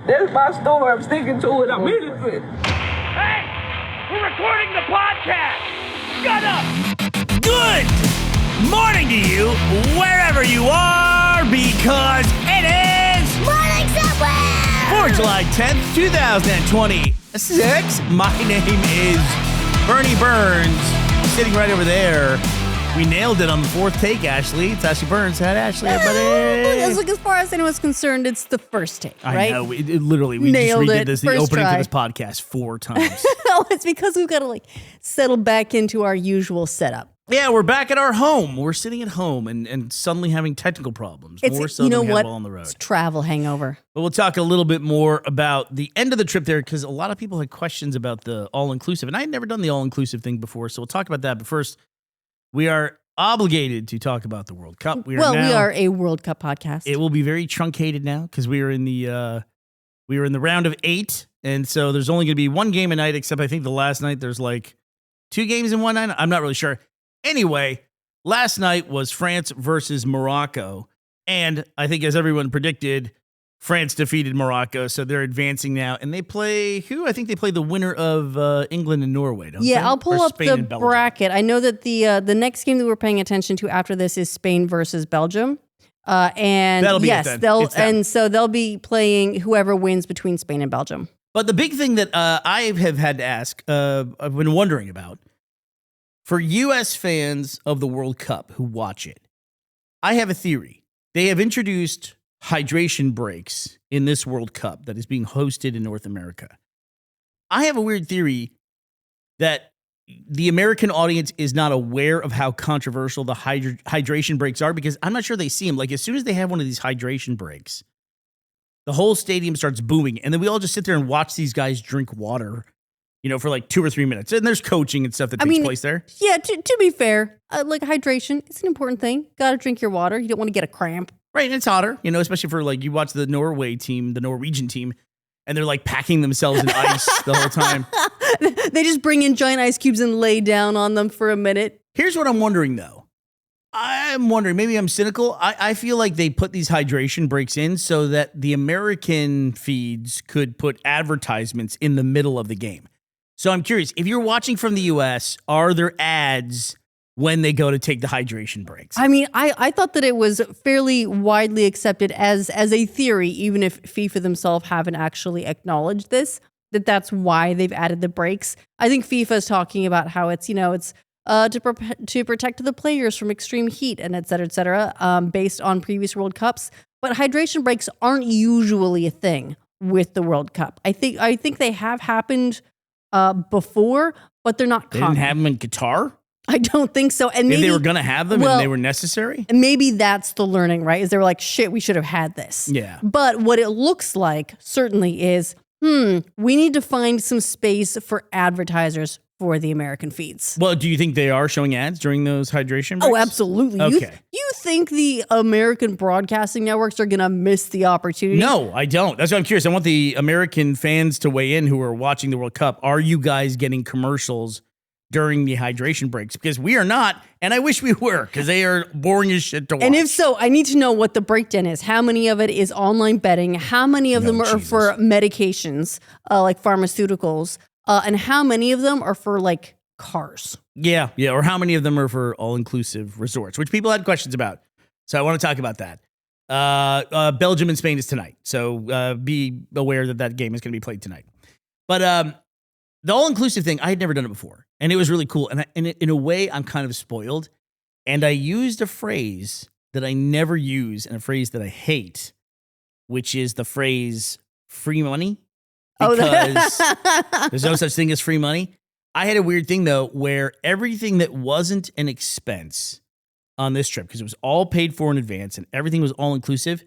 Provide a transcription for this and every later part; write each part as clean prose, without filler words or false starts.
That's my story. I'm sticking to it. I mean it. Hey! We're recording the podcast! Shut up! Good morning to you, wherever you are, because it is Morning Somewhere! for July 10th, 2026. My name is Bernie Burns, sitting right over there. We nailed it on the fourth take, Ashley. It's Ashley Burns. Hi, Ashley, everybody. Look, as far as anyone's concerned, it's the first take, right? I know. Literally, we Nailed just redid it. this, the First opening try. for this podcast 4 times. No, it's because we've got to settle back into our usual setup. Yeah, we're back at our home. We're sitting at home and suddenly having technical problems. More so than we had while on the road. It's travel hangover. But we'll talk a little bit more about the end of the trip there because a lot of people had questions about the all-inclusive. And I had never done the all-inclusive thing before, so we'll talk about that. But first, we are obligated to talk about the World Cup. We are a World Cup podcast. It will be very truncated now because we are in the round of 8. And so there's only going to be one game a night, except I think the last night there's 2 games in one night. I'm not really sure. Anyway, last night was France versus Morocco. And I think as everyone predicted, France defeated Morocco. So they're advancing now. And they play who? I think they play the winner of England and Norway, don't they? Yeah, I'll pull Or up Spain the and Belgium. bracket. I know that the next game that we're paying attention to after this is Spain versus Belgium. And That'll be yes, it then. It's them. so they'll be playing whoever wins between Spain and Belgium. But the big thing that I have had to ask, I've been wondering about, for U.S. fans of the World Cup who watch it, I have a theory. They have introduced hydration breaks in this World Cup that is being hosted in North America. I have a weird theory that the American audience is not aware of how controversial the hydration breaks are because I'm not sure they see them. As soon as they have one of these hydration breaks, the whole stadium starts booming. And then we all just sit there and watch these guys drink water, for 2 or 3 minutes. And there's coaching and stuff that takes place there. Yeah, to be fair, hydration, it's an important thing. Got to drink your water. You don't want to get a cramp. Right, and it's hotter, especially for you watch the Norwegian team, and they're packing themselves in ice the whole time. They just bring in giant ice cubes and lay down on them for a minute. Here's what I'm wondering, though. I'm wondering, maybe I'm cynical. I feel like they put these hydration breaks in so that the American feeds could put advertisements in the middle of the game. So I'm curious, if you're watching from the U.S., are there ads when they go to take the hydration breaks? I mean, I thought that it was fairly widely accepted as a theory, even if FIFA themselves haven't actually acknowledged this, that's why they've added the breaks. I think FIFA is talking about how it's to protect the players from extreme heat and et cetera, based on previous World Cups. But hydration breaks aren't usually a thing with the World Cup. I think they have happened before, but they're not common. They didn't have them in Qatar? I don't think so. And maybe they were going to have them and they were necessary? And maybe that's the learning, right? Is they were like, shit, we should have had this. Yeah. But what it looks like certainly is, we need to find some space for advertisers for the American feeds. Well, do you think they are showing ads during those hydration breaks? Oh, absolutely. Okay. You think the American broadcasting networks are going to miss the opportunity? No, I don't. That's why I'm curious. I want the American fans to weigh in who are watching the World Cup. Are you guys getting commercials during the hydration breaks? Because we are not, and I wish we were, because they are boring as shit to watch. And if so, I need to know what the breakdown is. How many of it is online betting? How many of them are for medications, like pharmaceuticals? And how many of them are for cars? Yeah. Or how many of them are for all-inclusive resorts, which people had questions about. So I want to talk about that. Belgium and Spain is tonight. So be aware that game is going to be played tonight. But the all-inclusive thing, I had never done it before. And it was really cool. And in a way, I'm kind of spoiled. And I used a phrase that I never use and a phrase that I hate, which is the phrase free money. Because there's no such thing as free money. I had a weird thing, though, where everything that wasn't an expense on this trip, because it was all paid for in advance and everything was all-inclusive,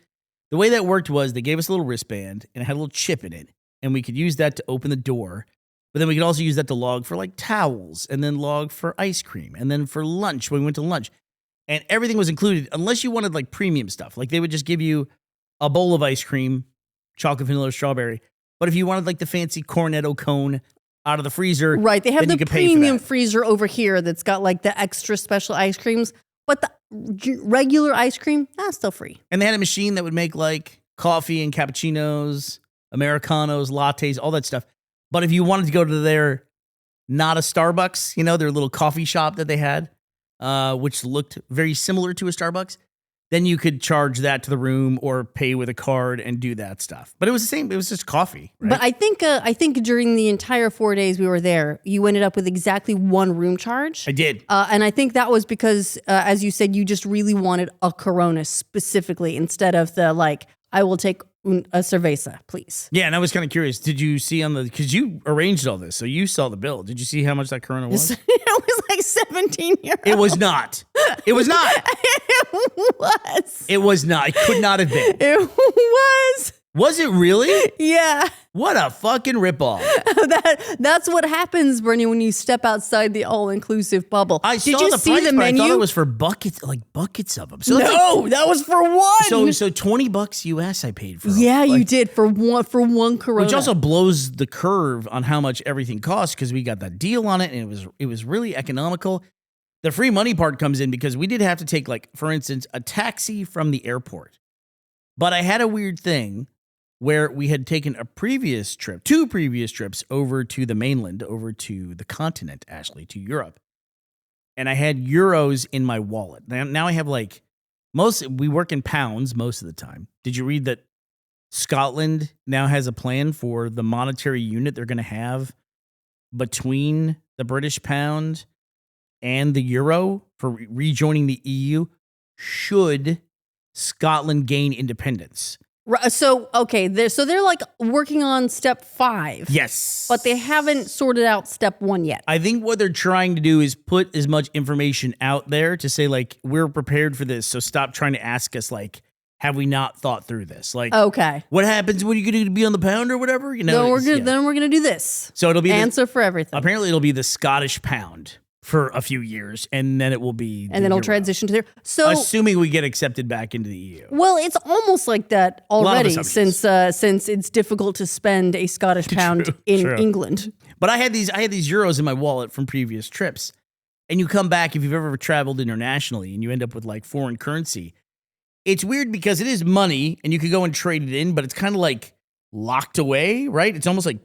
the way that worked was they gave us a little wristband and it had a little chip in it, and we could use that to open the door. But then we could also use that to log for towels, and then log for ice cream, and then for lunch when we went to lunch. And everything was included unless you wanted premium stuff. They would just give you a bowl of ice cream, chocolate, vanilla, strawberry. But if you wanted the fancy Cornetto cone out of the freezer, right? They have the premium freezer over here that's got the extra special ice creams, but the regular ice cream, still free. And they had a machine that would make coffee and cappuccinos Americanos, lattes, all that stuff. But if you wanted to go to their, not a Starbucks, their little coffee shop that they had, which looked very similar to a Starbucks, then you could charge that to the room or pay with a card and do that stuff. But it was the same. It was just coffee. Right? But I think during the entire 4 days we were there, you ended up with exactly one room charge. I did. And I think that was because, as you said, you just really wanted a Corona specifically instead of the I will take a cerveza, please. Yeah, and I was kind of curious. Did you see because you arranged all this, so you saw the bill. Did you see how much that Corona was? It was like 17 euros. It was not. It was not. It was. It was not. It could not have been. It was. Was it really? Yeah. What a fucking ripoff. That's what happens, Bernie, when you step outside the all-inclusive bubble. Did you see price, the but menu? I thought it was for buckets of them. So No, that was for one. So $20 US I paid for. Yeah, you did for one Corona. Which also blows the curve on how much everything costs because we got that deal on it and it was really economical. The free money part comes in because we did have to take, for instance, a taxi from the airport. But I had a weird thing where we had taken two previous trips over to the mainland, over to the continent, Ashley, to Europe. And I had euros in my wallet. Now I have we work in pounds most of the time. Did you read that Scotland now has a plan for the monetary unit they're going to have between the British pound and the euro for rejoining the EU should Scotland gain independence? So, okay, they're working on step 5. Yes. But they haven't sorted out step 1 yet. I think what they're trying to do is put as much information out there to say, we're prepared for this. So stop trying to ask us, have we not thought through this? Okay. What happens when you're going to be on the pound or whatever? Then we're going to do this. So it'll be answer for everything. Apparently it'll be the Scottish pound for a few years, and then it will be and then it'll transition to there. So assuming we get accepted back into the EU. Well, it's almost like that already since it's difficult to spend a Scottish pound in England. But I had these euros in my wallet from previous trips. And you come back if you've ever traveled internationally and you end up with foreign currency. It's weird because it is money and you could go and trade it in, but it's kind of locked away, right? It's almost like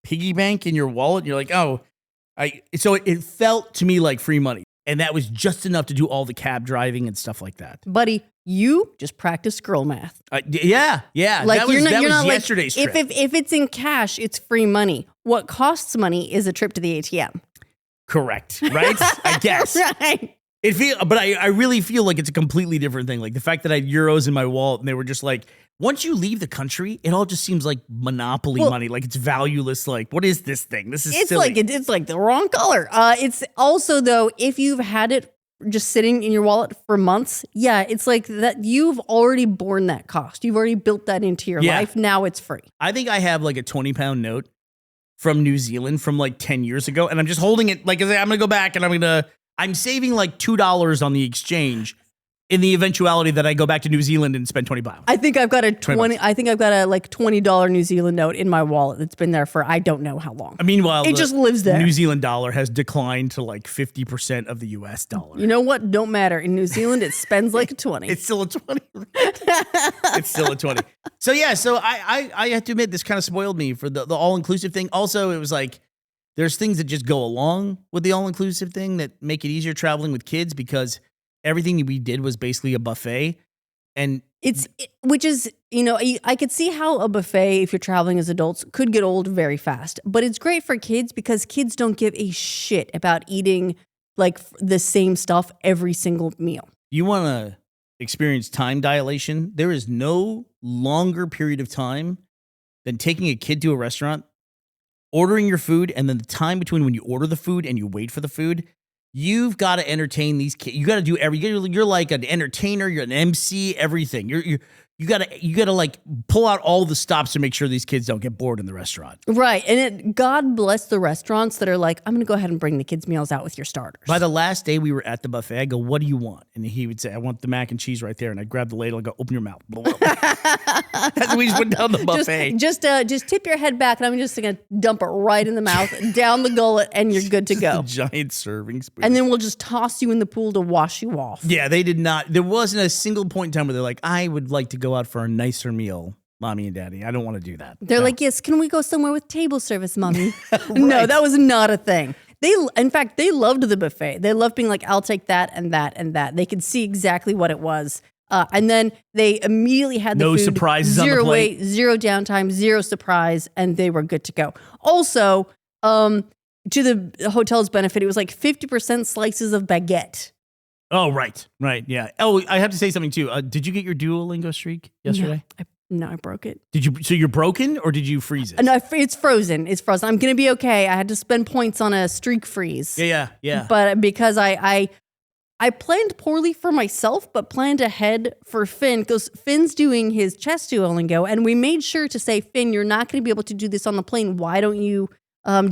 piggy bank in your wallet. You're like, oh, so it felt to me like free money. And that was just enough to do all the cab driving and stuff like that. Buddy, you just practice girl math. Yeah. That was yesterday's trip. If it's in cash, it's free money. What costs money is a trip to the ATM. Correct, right? I guess. Right. But I really feel like it's a completely different thing. The fact that I had euros in my wallet and they were just once you leave the country, it all just seems like monopoly money. It's valueless. What is this thing? This is silly. It's the wrong color. It's also, though, if you've had it just sitting in your wallet for months, it's that you've already borne that cost. You've already built that into your life. Now it's free. I think I have a 20-pound note from New Zealand from 10 years ago. And I'm just holding it I'm going to go back and I'm saving $2 on the exchange in the eventuality that I go back to New Zealand and spend £20. I think I've got a $20 New Zealand note in my wallet that's been there for I don't know how long. Meanwhile, it just lives there. New Zealand dollar has declined to 50% of the US dollar. You know what? Don't matter. In New Zealand, it spends like a 20. It's still a 20. It's still a 20. So yeah, I have to admit this kind of spoiled me for the all-inclusive thing. Also, it was there's things that just go along with the all-inclusive thing that make it easier traveling with kids because everything we did was basically a buffet. And which is, I could see how a buffet, if you're traveling as adults, could get old very fast. But it's great for kids because kids don't give a shit about eating the same stuff every single meal. You want to experience time dilation? There is no longer period of time than taking a kid to a restaurant, ordering your food, and then the time between when you order the food and you wait for the food. You've got to entertain these kids. You got to do you're like an entertainer. You're an MC. Everything. You gotta pull out all the stops to make sure these kids don't get bored in the restaurant. Right, and God bless the restaurants that are I'm going to go ahead and bring the kids' meals out with your starters. By the last day we were at the buffet, I go, "What do you want?" And he would say, "I want the mac and cheese right there." And I grab the ladle and go, "Open your mouth." That's we just went down the buffet. Just tip your head back, and I'm just going to dump it right in the mouth, down the gullet, and you're good to go. A giant serving spoon. And then we'll just toss you in the pool to wash you off. Yeah, they did not. There wasn't a single point in time where they're like, "I would like to go out for a nicer meal mommy and daddy. I don't want to do that. They're No. like, yes, can we go somewhere with table service, mommy? No, that was not a thing. In fact, they loved the buffet. They loved being like, I'll take that and that and that. They could see exactly what it was. And then they immediately had the No food, surprises on the zero plate. wait, zero downtime, zero surprise, and they were good to go. Also, to the hotel's benefit, it was like 50% slices of baguette. Oh, right. Yeah. Oh, I have to say something too. Did you get your Duolingo streak yesterday? No, I broke it. Did you? So you're broken, or did you freeze it? No, it's frozen. It's frozen. I'm gonna be okay. I had to spend points on a streak freeze. Yeah. But because I planned poorly for myself, but planned ahead for Finn, because Finn's doing his chess Duolingo, and we made sure to say, Finn, you're not going to be able to do this on the plane. Why don't you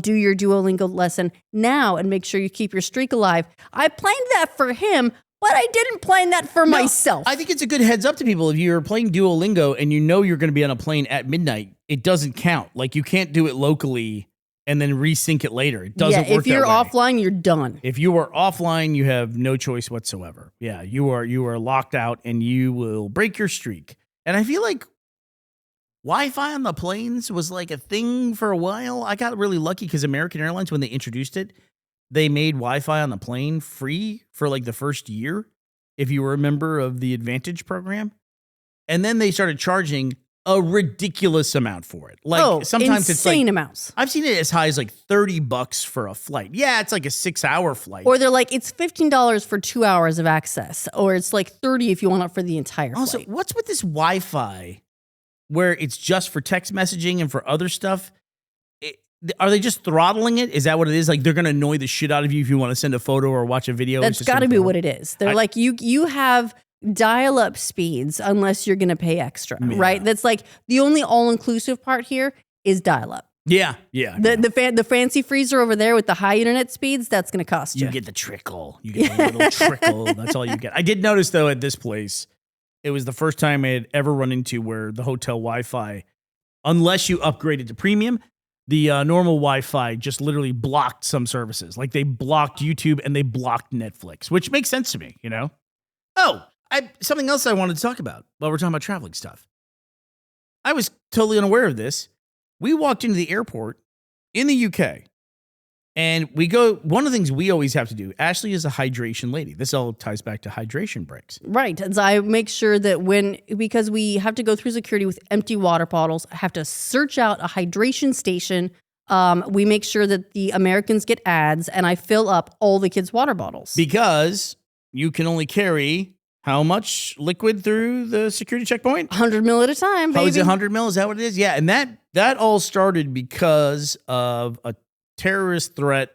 do your Duolingo lesson now and make sure you keep your streak alive? I planned that for him, but I didn't plan that for myself. I think it's a good heads up to people. If you're playing Duolingo and you know you're going to be on a plane at midnight, it doesn't count. Like you can't do it locally and then resync it later. It doesn't work if you're that way. offline, you're done. If you are offline, you have no choice whatsoever. Yeah, you are locked out and you will break your streak. And I feel like Wi-Fi on the planes was like a thing for a while. I got really lucky because American Airlines, when they introduced it, they made Wi-Fi on the plane free for like the first year if you were a member of the Advantage program. And then they started charging a ridiculous amount for it. Like sometimes it's like insane amounts. I've seen it as high as like $30 for a flight. Yeah, it's like a 6-hour flight. Or they're like, it's $15 for 2 hours of access, or it's like $30 if you want it for the entire also, flight. what's with this Wi-Fi where it's just for text messaging and for other stuff? Are they just throttling it? Is that what it is? Like they're going to annoy the shit out of you if you want to send a photo or watch a video? That's got to be what it is. They're like, you have dial-up speeds unless you're going to pay extra, right? That's like the only all-inclusive part here is dial-up. Yeah. The fancy freezer over there with the high internet speeds, that's going to cost you. You get the trickle. You get the little trickle. That's all you get. I did notice though at this place, it was the first time I had ever run into where the hotel Wi-Fi, unless you upgraded to premium, the normal Wi-Fi just literally blocked some services. Like they blocked YouTube and they blocked Netflix, which makes sense to me, you know? Oh, something else I wanted to talk about while we're talking about traveling stuff. I was totally unaware of this. We walked into the airport in the UK and one of the things we always have to do, Ashley is a hydration lady. This all ties back to hydration breaks. Right. And so I make sure that because we have to go through security with empty water bottles, I have to search out a hydration station. We make sure that the Americans get ads and I fill up all the kids' water bottles. Because you can only carry how much liquid through the security checkpoint? 100 ml at a time, baby. Oh, is it 100 ml? Is that what it is? Yeah. And that all started because of a terrorist threat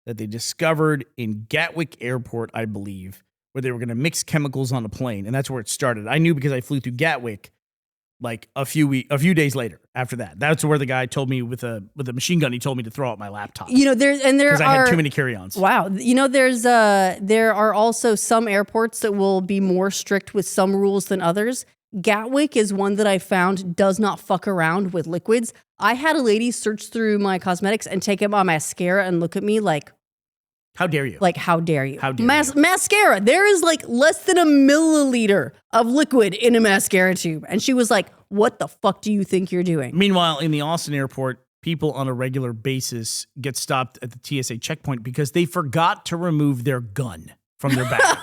that they discovered in Gatwick Airport, I believe, where they were going to mix chemicals on a plane. And that's where it started. I knew because I flew through Gatwick like a few days later after that. That's where the guy told me with a machine gun, he told me to throw out my laptop. You know, there are, I had too many carry-ons. Wow. You know, there are also some airports that will be more strict with some rules than others. Gatwick is one that I found does not fuck around with liquids. I had a lady search through my cosmetics and take out my mascara and look at me like, how dare you? Like, how dare you? How dare you? Mascara. There is like less than a milliliter of liquid in a mascara tube. And she was like, what the fuck do you think you're doing? Meanwhile, in the Austin airport, people on a regular basis get stopped at the TSA checkpoint because they forgot to remove their gun from their bag.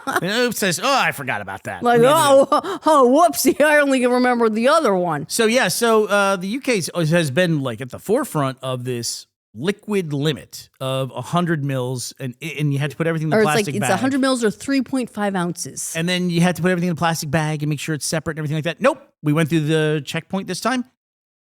And it says, I forgot about that. Like, whoopsie, I only remember the other one. So, yeah, the UK has been like at the forefront of this liquid limit of 100 mils, and you had to put everything in the plastic bag. It's 100 mils or 3.5 ounces. And then you had to put everything in the plastic bag and make sure it's separate and everything like that. Nope. We went through the checkpoint this time.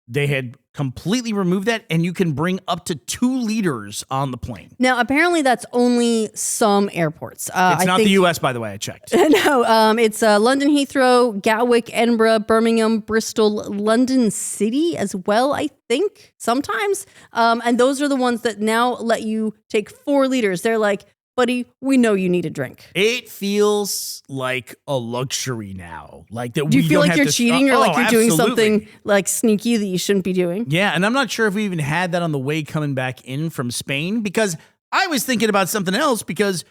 They had completely removed that, and you can bring up to 2 liters on the plane. Now, apparently that's only some airports. It's not the U.S., by the way, I checked. No, it's London Heathrow, Gatwick, Edinburgh, Birmingham, Bristol, London City as well, I think, sometimes. And those are the ones that now let you take 4 liters. They're like, buddy, we know you need a drink. It feels like a luxury now. Like that. Do you feel like you're cheating or like you're doing absolutely. something like sneaky that you shouldn't be doing? Yeah, and I'm not sure if we even had that on the way coming back in from Spain, because I was thinking about something else, because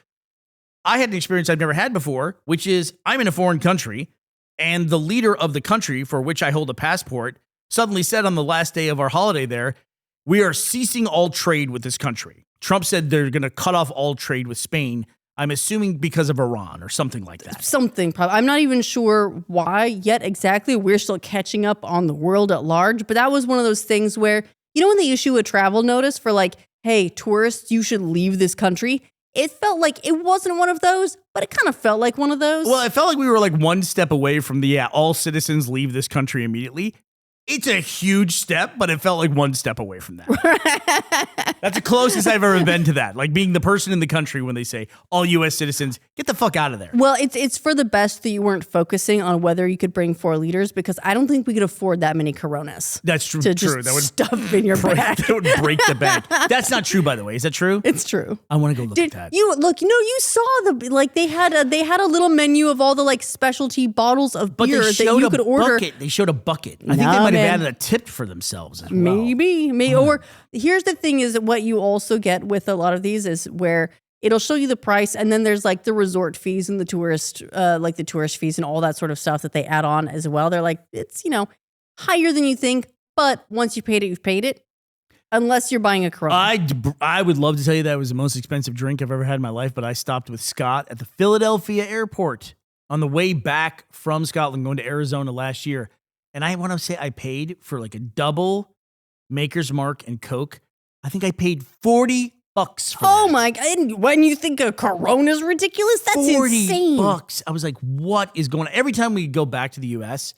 I had an experience I've never had before, which is I'm in a foreign country. And the leader of the country for which I hold a passport suddenly said on the last day of our holiday there, we are ceasing all trade with this country. Trump said they're going to cut off all trade with Spain. I'm assuming because of Iran or something like that. Something probably. I'm not even sure why yet exactly. We're still catching up on the world at large. But that was one of those things where, when they issue a travel notice for like, hey, tourists, you should leave this country. It felt like it wasn't one of those, but it kind of felt like one of those. Well, it felt like we were like one step away from all citizens leave this country immediately. It's a huge step, but it felt like one step away from that. That's the closest I've ever been to that. Like being the person in the country when they say all U.S. citizens, get the fuck out of there. Well, it's for the best that you weren't focusing on whether you could bring 4 liters, because I don't think we could afford that many Coronas. That's true. To just That would stuff in your bag. That would break the bank. That's not true, by the way. Is that true? It's true. I want to go look at that. You saw they had a little menu of all the like specialty bottles of beer that you could order. They showed a bucket. I think they might have added a tip for themselves as well. Maybe. Or here's the thing is what you also get with a lot of these is where it'll show you the price, and then there's like the resort fees and the tourist fees and all that sort of stuff that they add on as well. They're like, it's, higher than you think, but once you paid it, you've paid it. Unless you're buying a Corona. I would love to tell you that was the most expensive drink I've ever had in my life, but I stopped with Scott at the Philadelphia airport on the way back from Scotland going to Arizona last year. And I want to say I paid for like a double Maker's Mark and Coke. I think I paid $40 for that. My God. And when you think a Corona is ridiculous, that's insane. $40. I was like, what is going on? Every time we go back to the U.S.,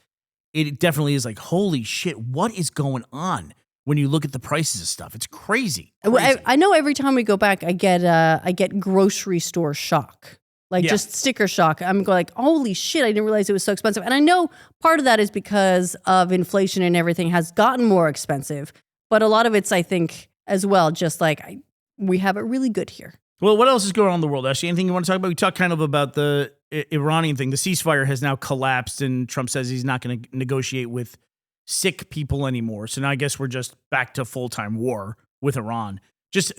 it definitely is like, holy shit, what is going on? When you look at the prices of stuff, it's crazy. I know every time we go back, I get grocery store shock. Just sticker shock. I'm going like, holy shit, I didn't realize it was so expensive. And I know part of that is because of inflation and everything has gotten more expensive. But a lot of it's, I think, as well, just like we have it really good here. Well, what else is going on in the world, Ashley? Anything you want to talk about? We talked kind of about the Iranian thing. The ceasefire has now collapsed, and Trump says he's not going to negotiate with sick people anymore. So now I guess we're just back to full-time war with Iran. Just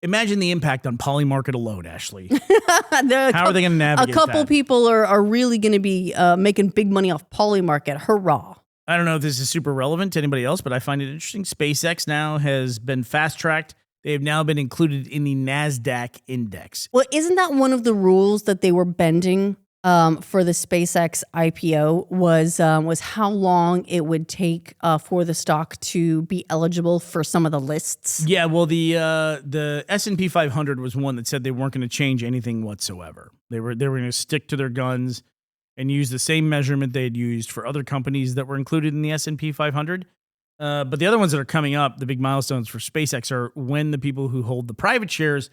imagine the impact on Polymarket alone, Ashley. How are they going to navigate that? A couple people are really going to be making big money off Polymarket. Hurrah. I don't know if this is super relevant to anybody else, but I find it interesting. SpaceX now has been fast-tracked. They've now been included in the NASDAQ index. Well, isn't that one of the rules that they were bending for the SpaceX IPO was how long it would take for the stock to be eligible for some of the lists? Yeah, well, the S&P 500 was one that said they weren't going to change anything whatsoever. They were going to stick to their guns and use the same measurement they had used for other companies that were included in the S&P 500. But the other ones that are coming up, the big milestones for SpaceX, are when the people who hold the private shares,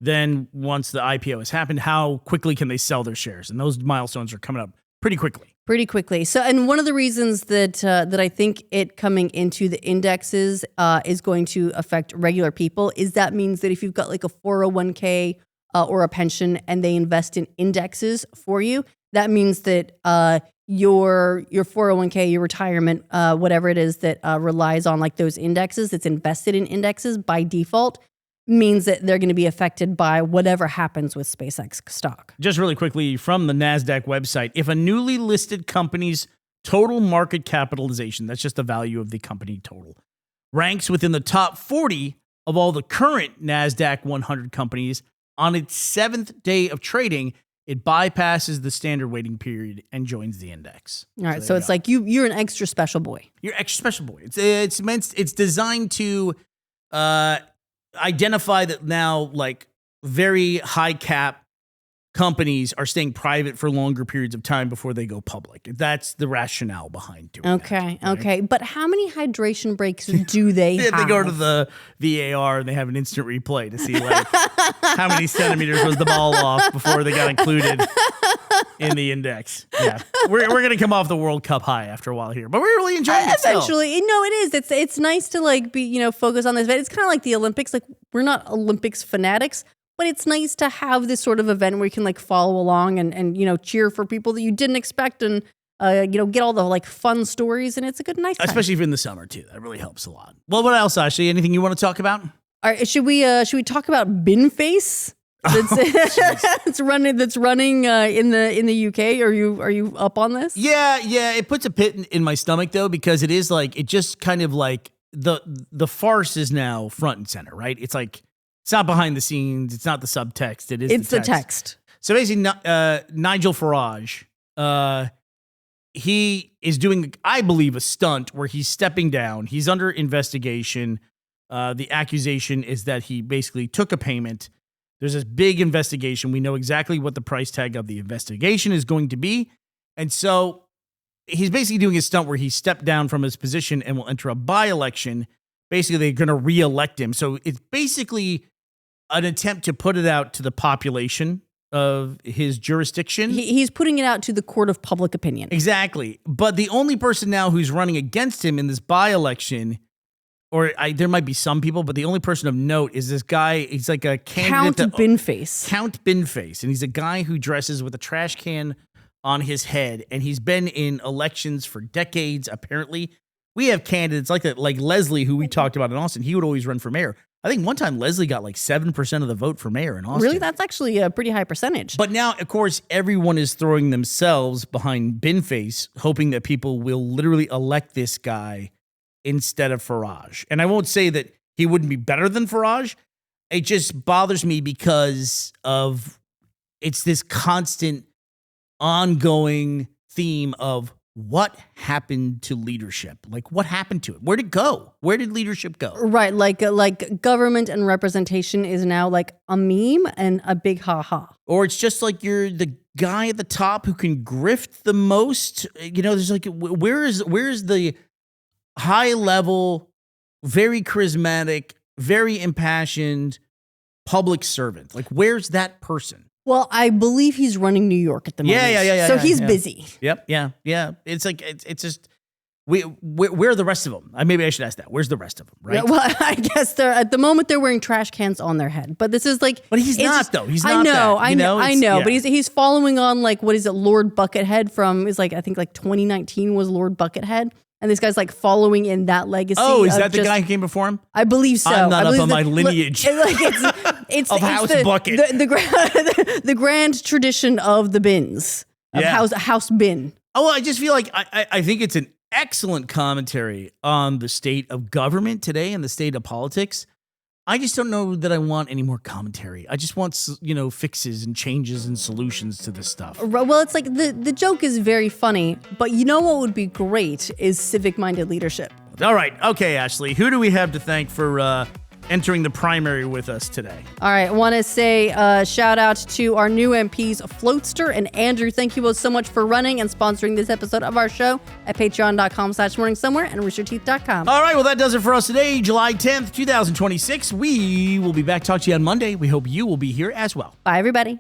then once the IPO has happened, how quickly can they sell their shares? And those milestones are coming up pretty quickly. Pretty quickly. So, and one of the reasons that I think it coming into the indexes is going to affect regular people is that means that if you've got like a 401k or a pension and they invest in indexes for you, that means that your 401k, your retirement, whatever it is that relies on like those indexes, that's invested in indexes by default, means that they're going to be affected by whatever happens with SpaceX stock. Just really quickly from the NASDAQ website, if a newly listed company's total market capitalization, that's just the value of the company total, ranks within the top 40 of all the current NASDAQ 100 companies on its 7th day of trading, it bypasses the standard waiting period and joins the index. All right, so it's like you're an extra special boy. You're extra special boy. It's designed to identify that now like very high cap companies are staying private for longer periods of time before they go public. That's the rationale behind doing that. Okay. Okay. But how many hydration breaks do they have? They go to the VAR and they have an instant replay to see like how many centimeters was the ball off before they got included in the index. Yeah. We're going to come off the World Cup high after a while here, but we're really enjoying it still. Eventually. No, it is. It's nice to like be, focus on this. But it's kind of like the Olympics. Like we're not Olympics fanatics, but it's nice to have this sort of event where you can like follow along and cheer for people that you didn't expect and get all the like fun stories, and it's a good nice time. Especially in the summer too. That really helps a lot. Well, what else, Ashley? Anything you want to talk about? All right, should we talk about Binface? that's running in the UK. Are you up on this? Yeah. It puts a pit in my stomach though, because it is like, it just kind of like the farce is now front and center, right? It's like, it's not behind the scenes. It's not the subtext. It's the text. So basically, Nigel Farage, he is doing, I believe, a stunt where he's stepping down. He's under investigation. The accusation is that he basically took a payment. There's this big investigation. We know exactly what the price tag of the investigation is going to be. And so he's basically doing a stunt where he stepped down from his position and will enter a by-election. Basically, they're going to re-elect him. So it's basically an attempt to put it out to the population of his jurisdiction. He's putting it out to the court of public opinion. Exactly. But the only person now who's running against him in this by-election, or there might be some people, but the only person of note is this guy. He's like a candidate. Binface. Count Binface. And he's a guy who dresses with a trash can on his head. And he's been in elections for decades, apparently. We have candidates like Leslie, who we talked about in Austin. He would always run for mayor. I think one time Leslie got like 7% of the vote for mayor in Austin. Really? That's actually a pretty high percentage. But now, of course, everyone is throwing themselves behind Binface, hoping that people will literally elect this guy instead of Farage. And I won't say that he wouldn't be better than Farage. It just bothers me because of it's this constant ongoing theme of what happened to leadership? Like, what happened to it? Where'd it go? Where did leadership go? Right. Like government and representation is now like a meme and a big ha-ha. Or it's just like you're the guy at the top who can grift the most. You know, there's like, where's the high level, very charismatic, very impassioned public servent? Like, where's that person? Well, I believe he's running New York at the moment. Yeah. So he's busy. Yep. Yeah. It's like, it's just, where are the rest of them? Maybe I should ask that. Where's the rest of them, right? Yeah, well, I guess at the moment they're wearing trash cans on their head. But this is like... But he's not, though. He's not I know. But he's following on like, what is it, Lord Buckethead from, is like, I think like 2019 was Lord Buckethead. And this guy's like following in that legacy. Oh, is that the guy who came before him? I believe so. I'm not up on my lineage it's of House Bucket. The grand tradition of the bins. Of House Bin. Oh, well, I just feel like I think it's an excellent commentary on the state of government today and the state of politics. I just don't know that I want any more commentary. I just want, fixes and changes and solutions to this stuff. Well, it's like the joke is very funny, but you know what would be great is civic-minded leadership. All right. Okay, Ashley. Who do we have to thank for entering the primary with us today? All right. I want to say shout out to our new MPs, Floatster and Andrew. Thank you both so much for running and sponsoring this episode of our show at patreon.com/morningsomewhere and roosterteeth.com. All right. Well, that does it for us today, July 10th, 2026. We will be back. Talk to you on Monday. We hope you will be here as well. Bye, everybody.